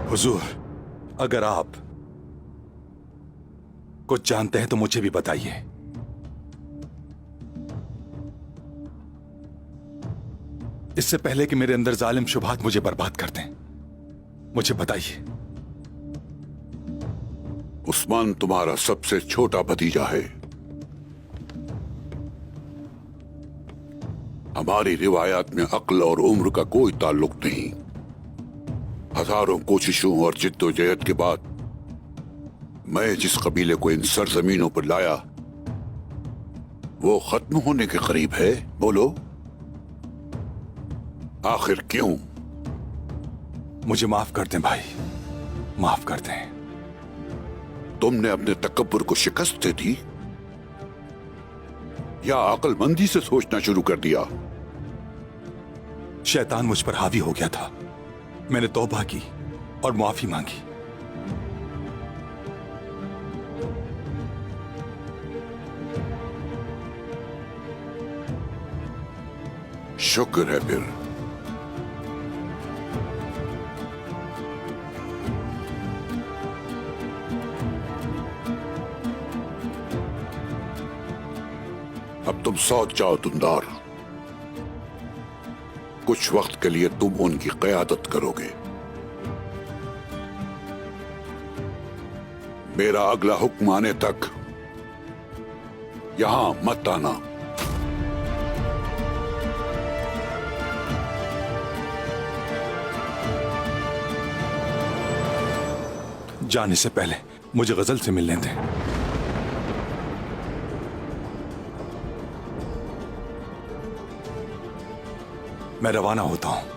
हुजूर, अगर आप कुछ जानते हैं तो मुझे भी बताइए। इससे पहले कि मेरे अंदर जालिम शुबहात मुझे बर्बाद कर दें, मुझे बताइए। उस्मान तुम्हारा सबसे छोटा भतीजा है। हमारी रिवायात में अक्ल और उम्र का कोई ताल्लुक नहीं। हजारों कोशिशों और जिद्दोजहद के बाद मैं जिस कबीले को इन सरजमीनों पर लाया वो खत्म होने के करीब है। बोलो, आखिर क्यों? मुझे माफ कर दें भाई, माफ कर दें। तुमने अपने तकब्बुर को शिकस्त दे दी या अक्लमंदी से सोचना शुरू कर दिया? शैतान मुझ पर हावी हो गया था। मैंने तौबा की और माफी मांगी। शुक्र है फिर। अब तुम सौच जाओ दुंदार। कुछ वक्त के लिए तुम उनकी क़यादत करोगे। मेरा अगला हुक्म आने तक यहां मत आना। जाने से पहले मुझे गजल से मिलने दें। मैं रवाना होता हूं।